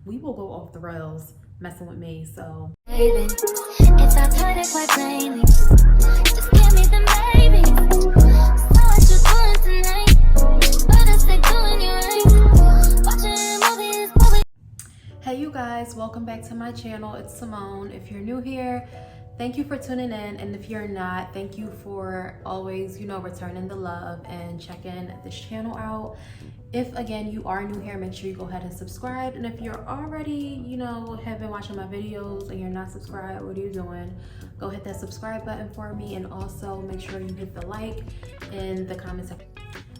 we will go off the rails messing with me. So Baby, it's our time to quite plainly. Just give me the baby. So what you doing tonight? What is it doing you right? Watching movies. hey you guys, welcome back to my channel. It's Simone. If you're new here, thank you for tuning in, and if you're not, thank you for always, returning the love and checking this channel out. If again you are new here, make sure you go ahead and subscribe. And if you're already, have been watching my videos and you're not subscribed, what are you doing? Go hit that subscribe button for me, and also make sure you hit the like in the comment section.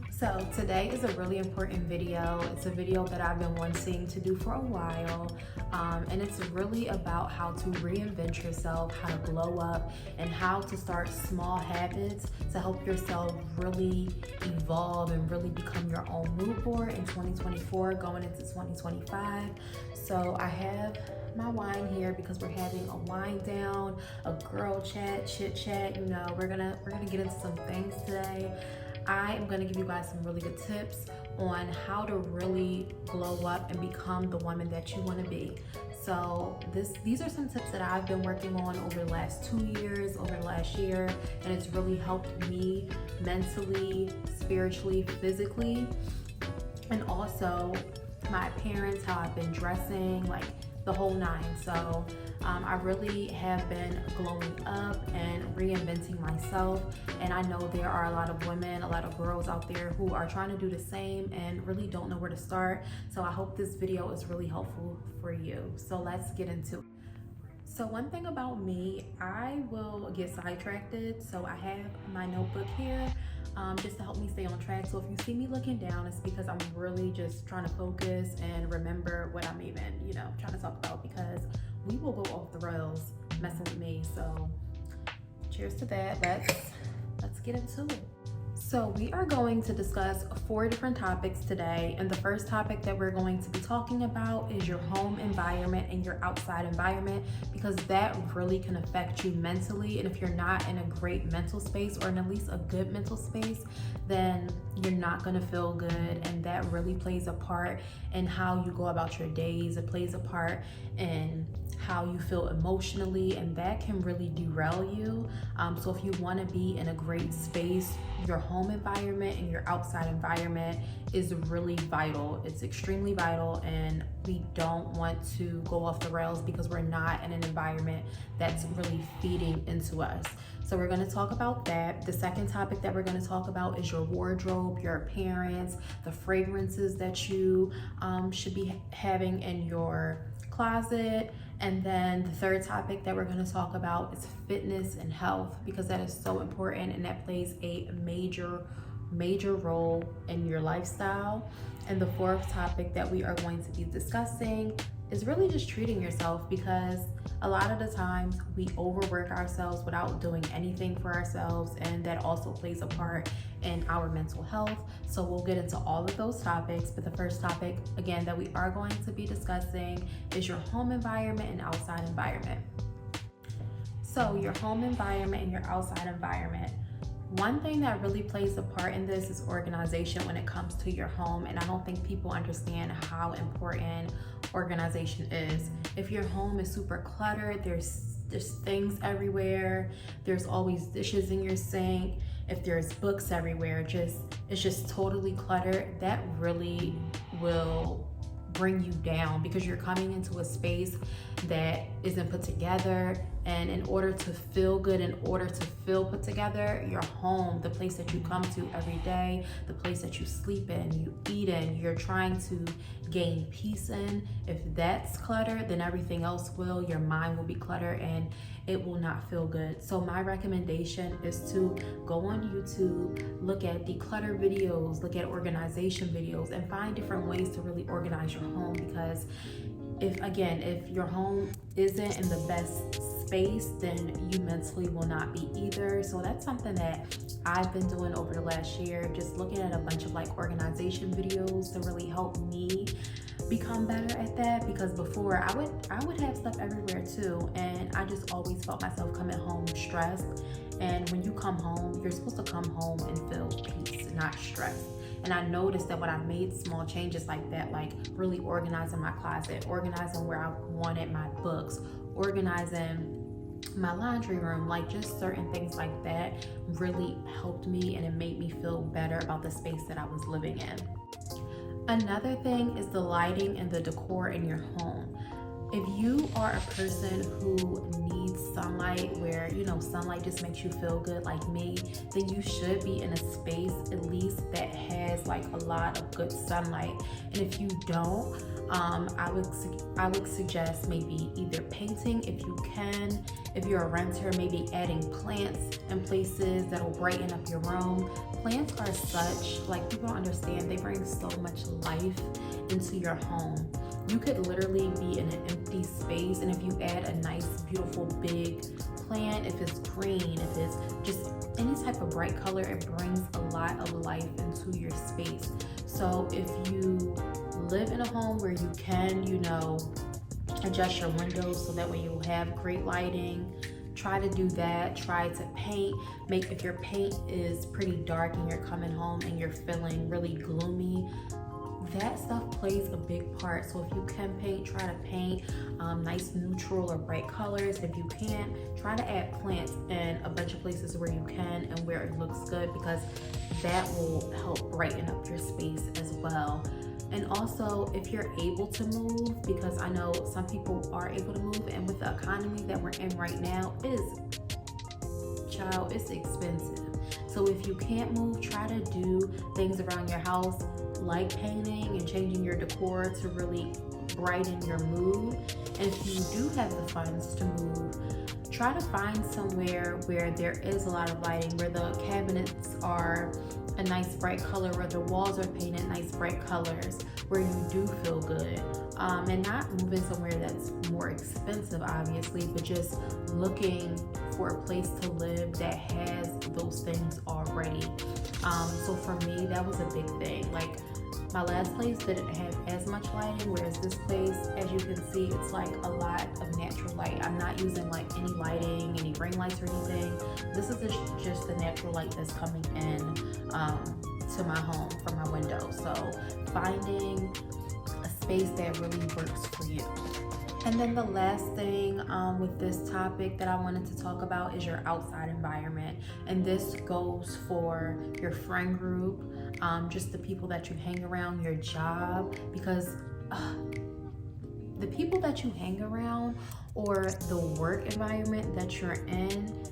So today is a really important video. It's a video that I've been wanting to do for a while, and it's really about how to reinvent yourself, how to glow up, and how to start small habits to help yourself really evolve and really become your own mood board in 2024 going into 2025. So I have my wine here because we're having a wine down, a girl chat, chit chat. We're gonna get into some things today. I am going to give you guys some really good tips on how to really glow up and become the woman that you want to be. So these are some tips that I've been working on over the last 2 years, over the last year, and it's really helped me mentally, spiritually, physically, and also my appearance, how I've been dressing, like the whole nine. So I really have been glowing up and reinventing myself, and I know there are a lot of women, a lot of girls out there who are trying to do the same and really don't know where to start. So I hope this video is really helpful for you. So let's get into it. So one thing about me, I will get sidetracked, so I have my notebook here just to help me stay on track. So if you see me looking down, it's because I'm really just trying to focus and remember what I'm even, trying to talk about, because we will go off the rails messing with me. So cheers to that. Let's get into it. So we are going to discuss 4 different topics today, and the first topic that we're going to be talking about is your home environment and your outside environment, because that really can affect you mentally. And if you're not in a great mental space, or in at least a good mental space, then you're not going to feel good, and that really plays a part in how you go about your days. It plays a part in how you feel emotionally, and that can really derail you. So if you want to be in a great space, your home environment and your outside environment is really vital. It's extremely vital, and we don't want to go off the rails because we're not in an environment that's really feeding into us. So we're going to talk about that. The second topic that we're going to talk about is your wardrobe, your appearance, the fragrances that you should be having in your closet. And then the third topic that we're going to talk about is fitness and health, because that is so important, and that plays a major role in your lifestyle. And the fourth topic that we are going to be discussing is really just treating yourself, because a lot of the times we overwork ourselves without doing anything for ourselves, and that also plays a part in our mental health. So we'll get into all of those topics, but the first topic again that we are going to be discussing is your home environment and outside environment. So your home environment and your outside environment. One thing that really plays a part in this is organization when it comes to your home, and I don't think people understand how important organization is. If your home is super cluttered, there's things everywhere, there's always dishes in your sink, if there's books everywhere, it's just totally cluttered, that really will bring you down, because you're coming into a space that isn't put together. And in order to feel good, in order to feel put together, your home, the place that you come to every day, the place that you sleep in, you eat in, you're trying to gain peace in, if that's cluttered, then everything else will. Your mind will be cluttered and it will not feel good. So my recommendation is to go on YouTube, look at declutter videos, look at organization videos, and find different ways to really organize your home. Because if your home isn't in the best space, then you mentally will not be either. So that's something that I've been doing over the last year, just looking at a bunch of organization videos to really help me become better at that. Because before I would have stuff everywhere too, and I just always felt myself coming home stressed. And when you come home, you're supposed to come home and feel peace, not stress. And I noticed that when I made small changes like that, like really organizing my closet, organizing where I wanted my books, organizing my laundry room, like just certain things like that really helped me, and it made me feel better about the space that I was living in. Another thing is the lighting and the decor in your home. If you are a person who needs sunlight, where sunlight just makes you feel good like me, then you should be in a space at least that has like a lot of good sunlight. And if you don't, I would suggest maybe either painting if you can. If you're a renter, maybe adding plants in places that will brighten up your room. Plants are such, like, people don't understand, they bring so much life into your home. You could literally be in an empty space, and if you add a nice, beautiful, big plant, if it's green, if it's just any type of bright color, it brings a lot of life into your space. So if you live in a home where you can, adjust your windows so that way you'll have great lighting, try to do that. Try to paint. If your paint is pretty dark and you're coming home and you're feeling really gloomy, that stuff plays a big part. So if you can paint, try to paint nice neutral or bright colors. If you can't, try to add plants in a bunch of places where you can and where it looks good, because that will help brighten up your space as well. And also, if you're able to move, because I know some people are able to move, and with the economy that we're in right now, it's expensive. So if you can't move, try to do things around your house like painting and changing your decor to really brighten your mood. And if you do have the funds to move, try to find somewhere where there is a lot of lighting, where the cabinets are a nice bright color, where the walls are painted nice bright colors, where you do feel good. And not moving somewhere that's more expensive, obviously, but just looking for a place to live that has those things already. So for me, that was a big thing. Like, my last place didn't have as much lighting, whereas this place, as you can see, it's like a lot of natural light. I'm not using like any lighting, any ring lights or anything. This is just the natural light that's coming in to my home from my window. So finding a space that really works for you. And then the last thing with this topic that I wanted to talk about is your outside environment. And this goes for your friend group, just the people that you hang around, your job, because the people that you hang around or the work environment that you're in,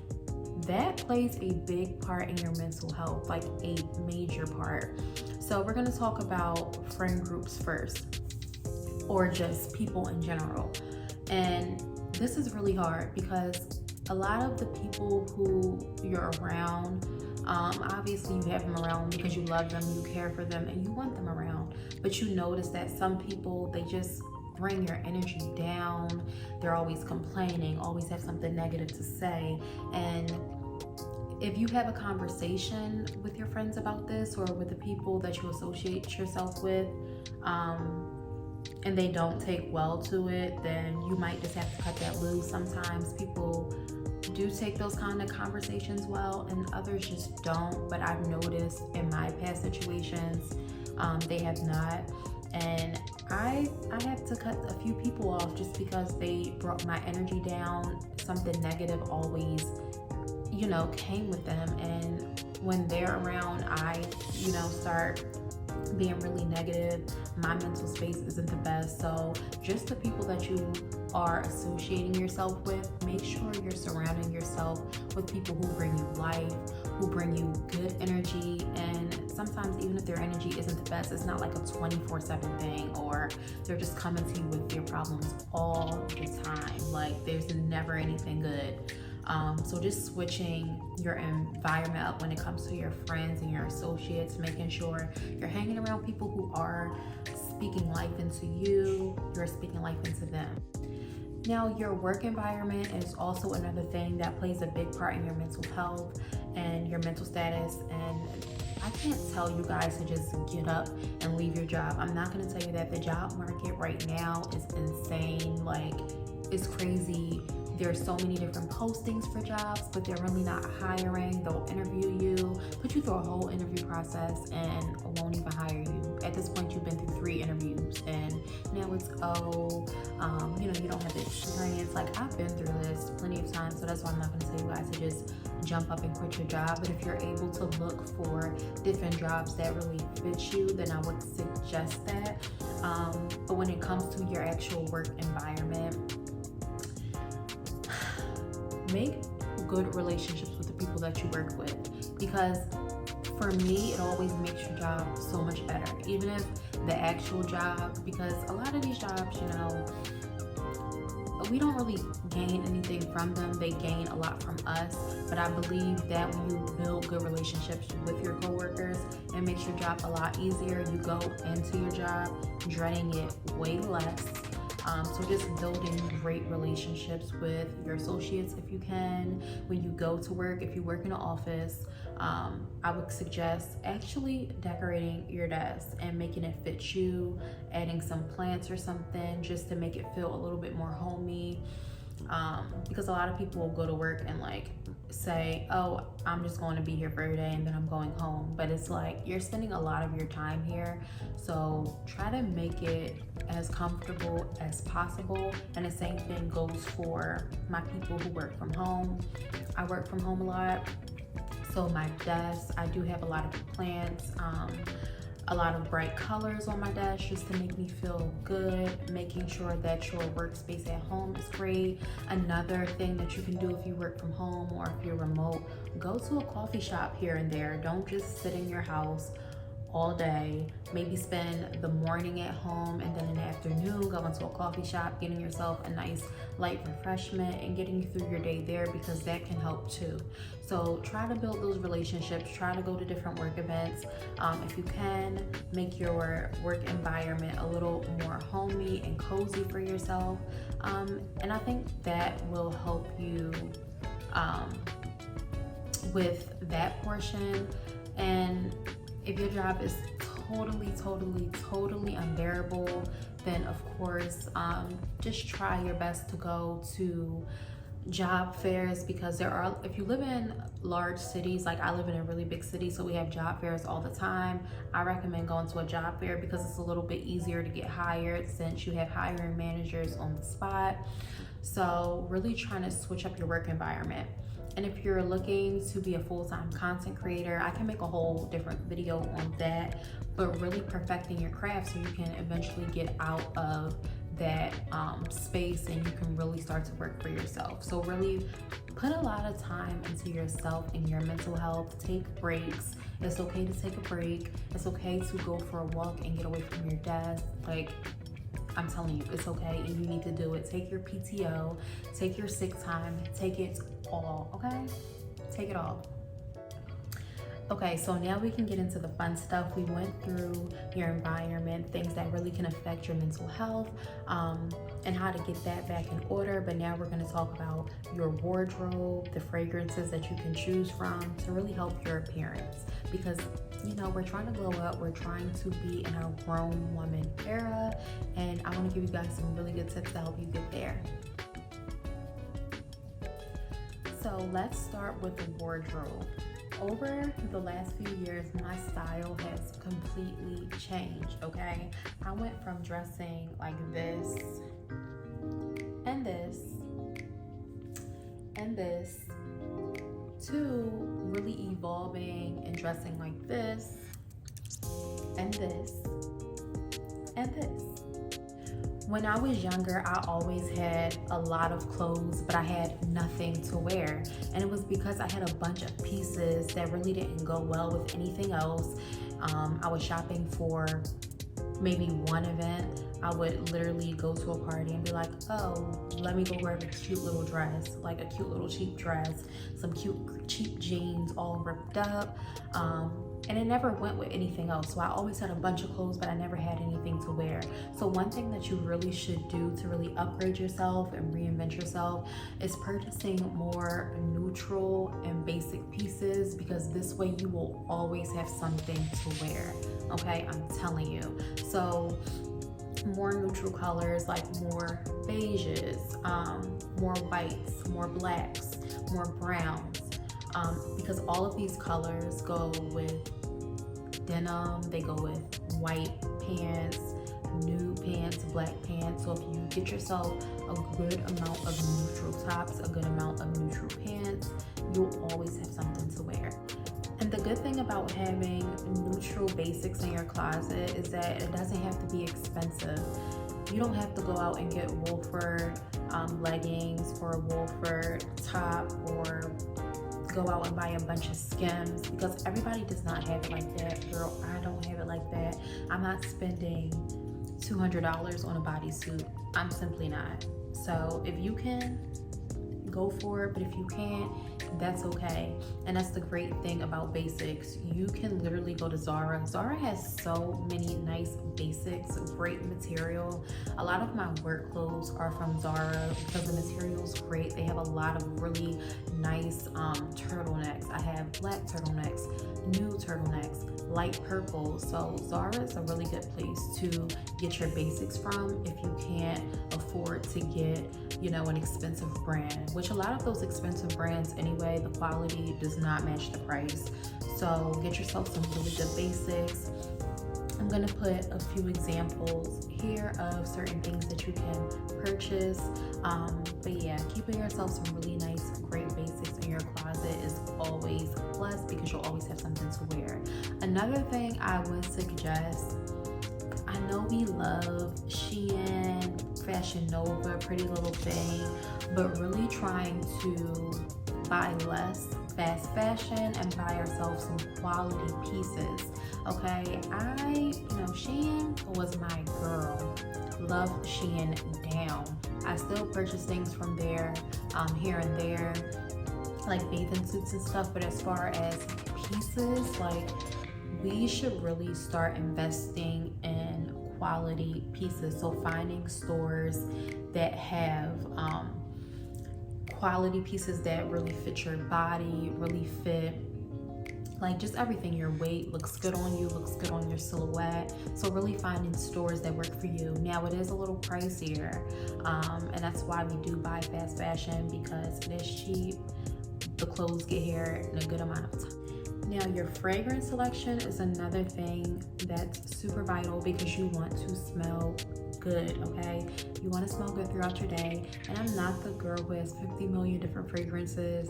that plays a big part in your mental health, like a major part. So we're going to talk about friend groups first, or just people in general. And this is really hard because a lot of the people who you're around, obviously you have them around because you love them, you care for them, and you want them around. But you notice that some people, they just bring your energy down. They're always complaining, always have something negative to say. And if you have a conversation with your friends about this, or with the people that you associate yourself with, and they don't take well to it, then you might just have to cut that loose. Sometimes people do take those kind of conversations well, and others just don't. But I've noticed in my past situations, they have not. And I had to cut a few people off just because they brought my energy down. Something negative always, came with them. And when they're around, I, start being really negative. My mental space isn't the best. So just the people that you are associating yourself with, make sure you're surrounding yourself with people who bring you life, who bring you good energy. And sometimes even if their energy isn't the best, it's not like a 24/7 thing, or they're just coming to you with their problems all the time. Like, there's never anything good. So just switching your environment up when it comes to your friends and your associates, making sure you're hanging around people who are speaking life into you, you're speaking life into them. Now, your work environment is also another thing that plays a big part in your mental health and your mental status. And I can't tell you guys to just get up and leave your job. I'm not going to tell you that. The job market right now is insane. Like, it's crazy. There's so many different postings for jobs, but they're really not hiring. They'll interview you, put you through a whole interview process, and won't even hire you. At this point, you've been through 3 interviews, and now it's, you don't have the experience. Like, I've been through this plenty of times, so that's why I'm not gonna tell you guys to just jump up and quit your job. But if you're able to look for different jobs that really fit you, then I would suggest that. But when it comes to your actual work environment, make good relationships with the people that you work with, because for me, it always makes your job so much better, even if the actual job, because a lot of these jobs, we don't really gain anything from them. They gain a lot from us. But I believe that when you build good relationships with your coworkers, it makes your job a lot easier. You go into your job dreading it way less. So just building great relationships with your associates if you can. When you go to work, if you work in an office, I would suggest actually decorating your desk and making it fit you, adding some plants or something just to make it feel a little bit more homey. Because a lot of people will go to work and like say, oh, I'm just going to be here for a day and then I'm going home. But it's like you're spending a lot of your time here, so try to make it as comfortable as possible. And the same thing goes for my people who work from home. I work from home a lot, so my desk, I do have a lot of plants, a lot of bright colors on my desk just to make me feel good, making sure that your workspace at home is great. Another thing that you can do if you work from home or if you're remote, go to a coffee shop here and there. Don't just sit in your house all day. Maybe spend the morning at home and then in the afternoon go into a coffee shop, getting yourself a nice light refreshment and getting you through your day there, because that can help too. So try to build those relationships, try to go to different work events. If you can, make your work environment a little more homey and cozy for yourself. And I think that will help you with that portion. And if your job is totally unbearable, then of course, just try your best to go to job fairs, because there are, if you live in large cities, like I live in a really big city, so we have job fairs all the time. I recommend going to a job fair because it's a little bit easier to get hired since you have hiring managers on the spot. So really trying to switch up your work environment. And if you're looking to be a full-time content creator, I can make a whole different video on that, but really perfecting your craft so you can eventually get out of that space and you can really start to work for yourself. So really put a lot of time into yourself and your mental health. Take breaks. It's okay to take a break. It's okay to go for a walk and get away from your desk. Like, I'm telling you, it's okay and you need to do it. Take your PTO, take your sick time, take it all, okay? Take it all. Okay, so now we can get into the fun stuff. We went through your environment, things that really can affect your mental health, and how to get that back in order. But now we're gonna talk about your wardrobe, the fragrances that you can choose from to really help your appearance. Because, we're trying to glow up, we're trying to be in our grown woman era, and I wanna give you guys some really good tips to help you get there. So let's start with the wardrobe. Over the last few years, my style has completely changed, okay? I went from dressing like this, and this, and this, to really evolving and dressing like this, and this, and this. When I was younger, I always had a lot of clothes, but I had nothing to wear. And it was because I had a bunch of pieces that really didn't go well with anything else. I was shopping for maybe one event. I would literally go to a party and be like, oh, let me go grab a cute little dress, like a cute little cheap dress, some cute cheap jeans all ripped up. And it never went with anything else. So I always had a bunch of clothes, but I never had anything to wear. So one thing that you really should do to really upgrade yourself and reinvent yourself is purchasing more neutral and basic pieces, because this way you will always have something to wear, okay? I'm telling you. So more neutral colors, like more beiges, more whites, more blacks, more browns, because all of these colors go with denim, they go with white pants, nude pants, black pants. So if you get yourself a good amount of neutral tops, a good amount of neutral pants, you'll always have something to wear. And the good thing about having neutral basics in your closet is that it doesn't have to be expensive. You don't have to go out and get Wolford leggings or a Wolford top, or go out and buy a bunch of Skims, because everybody does not have it like that. Girl, I don't have it like that. I'm not spending $200 on a bodysuit. I'm simply not. So if you can, go for it, but if you can't, that's okay. And that's the great thing about basics. You can literally go to Zara. Zara has so many nice basics, great material. A lot of my work clothes are from Zara because the material is great. They have a lot of really nice turtlenecks. I have black turtlenecks, nude turtlenecks, light purple. So Zara is a really good place to get your basics from if you can't afford to get, you know, an expensive brand, which a lot of those expensive brands anyway, the quality does not match the price. So get yourself some really good basics. I'm gonna put a few examples here of certain things that you can purchase. But yeah, keeping yourself some really nice, great basics in your closet is always a plus, because you'll always have something to wear. Another thing I would suggest, I know we love Shein, Fashion Nova, Pretty Little Thing, but really trying to buy less fast fashion and buy ourselves some quality pieces. Okay, Shein was my girl. Love Shein down. I still purchase things from there, here and there, like bathing suits and stuff, but as far as pieces, like, we should really start investing in quality pieces. So finding stores that have quality pieces that really fit your body, really fit like just everything. Your weight looks good on you, looks good on your silhouette. So really finding stores that work for you. Now it is a little pricier, and that's why we do buy fast fashion, because it is cheap. The clothes get here in a good amount of time. Now your fragrance selection is another thing that's super vital, because you want to smell good, okay? You want to smell good throughout your day. And I'm not the girl who has 50 million different fragrances.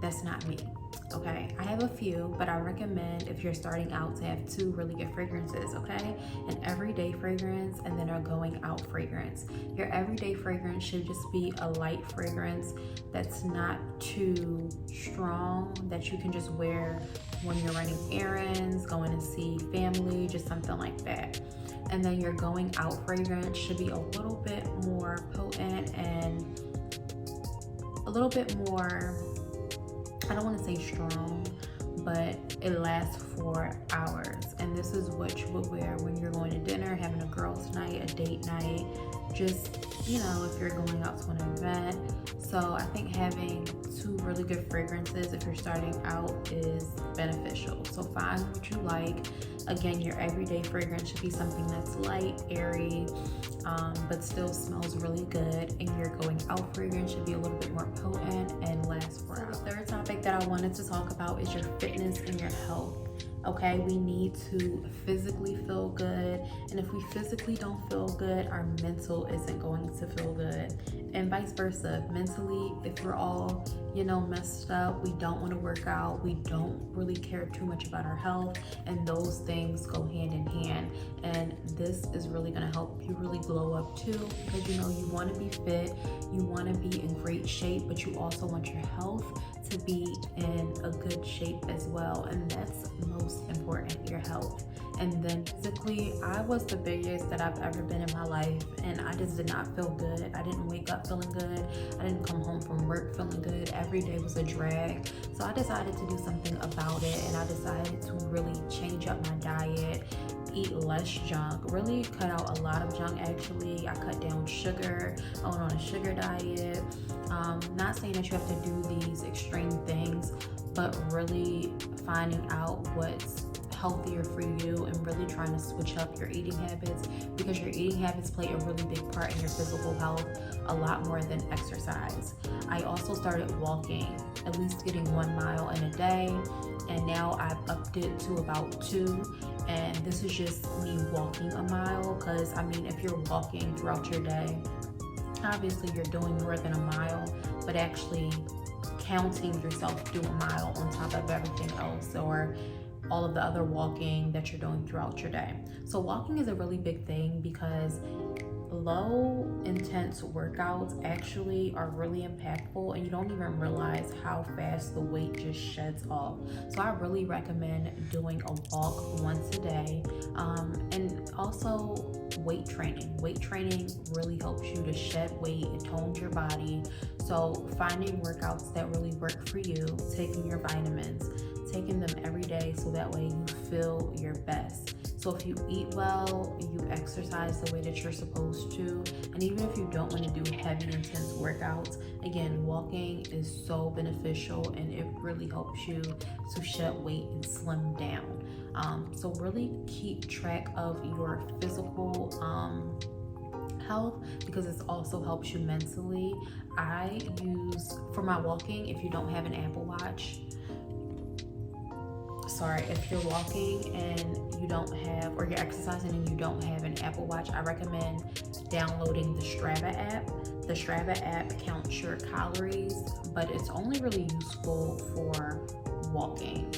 That's not me, okay? I have a few, but I recommend, if you're starting out, to have 2 really good fragrances, okay? An everyday fragrance and then a going out fragrance. Your everyday fragrance should just be a light fragrance that's not too strong, that you can just wear when you're running errands, going to see family, just something like that. And then your going out fragrance should be a little bit more potent and a little bit more, I don't want to say strong, but it lasts for hours. And this is what you would wear when you're going to dinner, having a girls' night, a date night, just, you know, if you're going out to an event. So I think having 2 really good fragrances if you're starting out is beneficial. So find what you like. Again, your everyday fragrance should be something that's light, airy, but still smells really good. And your going out fragrance should be a little bit more potent and last for hours. The third topic that I wanted to talk about is your fitness and your health. Okay, we need to physically feel good, and if we physically don't feel good, our mental isn't going to feel good, and vice versa. Mentally, if we're all, you know, messed up, we don't want to work out, we don't really care too much about our health, and those things go hand in hand. And this is really going to help you really glow up too, because you know, you want to be fit, you want to be in great shape, but you also want your health to be in a good shape as well, and that's most important, your health. And then physically, I was the biggest that I've ever been in my life, and I just did not feel good. I didn't wake up feeling good. I didn't come home from work feeling good. Every day was a drag. So I decided to do something about it, and I decided to really change up my diet, eat less junk, really cut out a lot of junk. Actually, I cut down sugar. I went on a sugar diet. Not saying that you have to do these extreme things, but really finding out what's healthier for you and really trying to switch up your eating habits, because your eating habits play a really big part in your physical health, a lot more than exercise. I also started walking, at least getting 1 mile in a day, and now I've upped it to about 2. And this is just me walking a mile, because I mean, if you're walking throughout your day, obviously you're doing more than a mile, but actually counting yourself do a mile on top of everything else, or all of the other walking that you're doing throughout your day. So walking is a really big thing, because low intense workouts actually are really impactful, and you don't even realize how fast the weight just sheds off. So I really recommend doing a walk once a day, and also weight training. Weight training really helps you to shed weight, it tones your body. So finding workouts that really work for you, taking your vitamins, taking them every day, so that way you feel your best. So if you eat well, you exercise the way that you're supposed to, and even if you don't want to do heavy, intense workouts, again, walking is so beneficial, and it really helps you to shed weight and slim down. So really keep track of your physical health, because it also helps you mentally. I use, for my walking, if you don't have an Apple Watch, if you're walking and you don't have, or you're exercising and you don't have an Apple Watch, I recommend downloading the Strava app. The Strava app counts your calories, but it's only really useful for walking.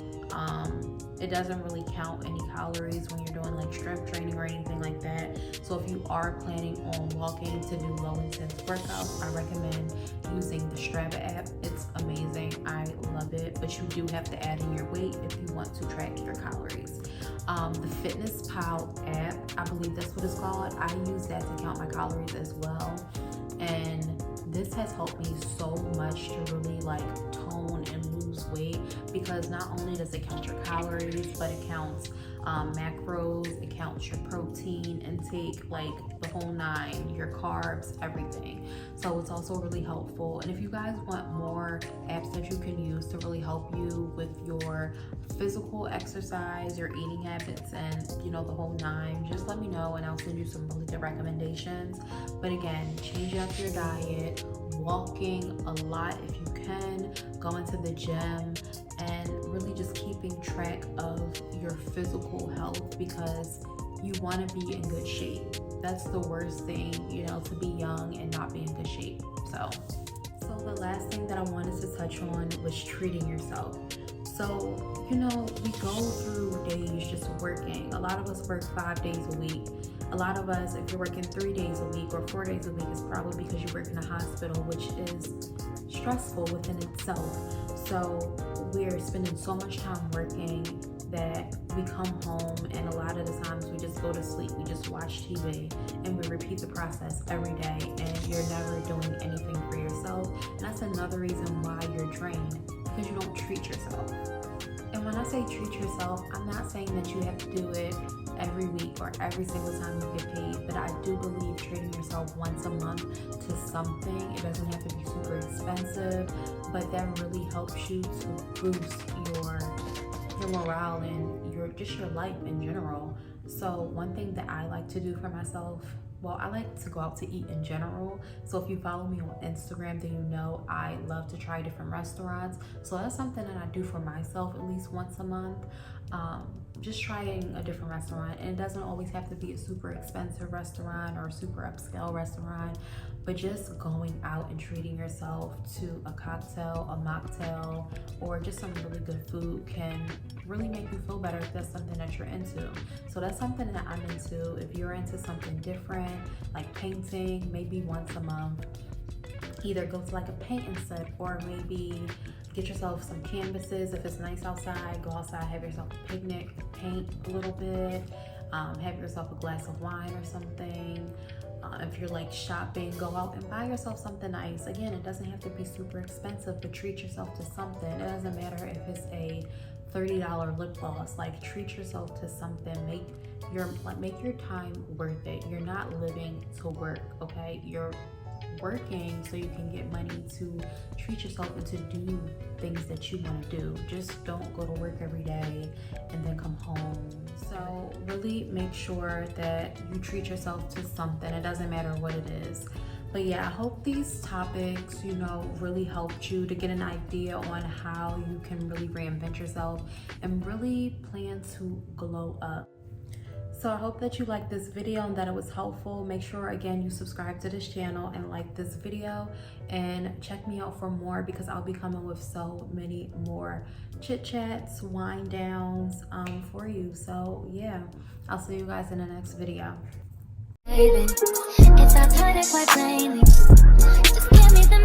It doesn't really count any calories when you're doing like strength training or anything like that. So if you are planning on walking to do low intense workouts, I recommend using the Strava app. It's amazing. I love it, but you do have to add in your weight if you want to track your calories. The Fitness Pal app, I believe that's what it's called. I use that to count my calories as well. And this has helped me so much to really like tone and lose weight, because not only does it count your calories, but it counts macros, it counts your protein intake, like the whole 9, your carbs, everything. So it's also really helpful. And if you guys want more apps that you can use to really help you with your physical exercise, your eating habits, and the whole 9, just let me know and I'll send you some really good recommendations. But again, change up your diet, walking a lot if you can, going to the gym, and really just keeping track of your physical health, because you want to be in good shape. That's the worst thing, to be young and not be in good shape. So the last thing that I wanted to touch on was treating yourself. So, we go through days just working. A lot of us work 5 days a week. A lot of us, if you're working 3 days a week or 4 days a week, it's probably because you work in a hospital, which is stressful within itself. So we're spending so much time working that we come home, and a lot of the times we just go to sleep, we just watch TV, and we repeat the process every day, and you're never doing anything for yourself. And that's another reason why you're drained, because you don't treat yourself. And when I say treat yourself, I'm not saying that you have to do it every week or every single time you get paid, but I do believe treating yourself once a month to something. It doesn't have to be super expensive, but that really helps you to boost your morale and your life in general. So one thing that I like to do for myself, well, I like to go out to eat in general. So if you follow me on Instagram, then you know I love to try different restaurants. So that's something that I do for myself at least once a month. Just trying a different restaurant. And it doesn't always have to be a super expensive restaurant or a super upscale restaurant, but just going out and treating yourself to a cocktail, a mocktail, or just some really good food can really make you feel better if that's something that you're into. So that's something that I'm into. If you're into something different, like painting, maybe once a month, either go to like a painting set, or maybe get yourself some canvases. If it's nice outside, go outside, have yourself a picnic, paint a little bit, have yourself a glass of wine or something. If you're like shopping, go out and buy yourself something nice. Again, it doesn't have to be super expensive, but treat yourself to something. It doesn't matter if it's a $30 lip gloss. Like, treat yourself to something. Make your time worth it. You're not living to work, okay? You're working so you can get money to treat yourself and to do things that you want to do. Just don't go to work every day and then come home. So really make sure that you treat yourself to something. It doesn't matter what it is. But yeah, I hope these topics, you know, really helped you to get an idea on how you can really reinvent yourself and really plan to glow up. So I hope that you liked this video and that it was helpful. Make sure again you subscribe to this channel and like this video, and check me out for more because I'll be coming with so many more chit chats, wind downs for you. So yeah, I'll see you guys in the next video. Baby, it's our time quite plainly. Just give me the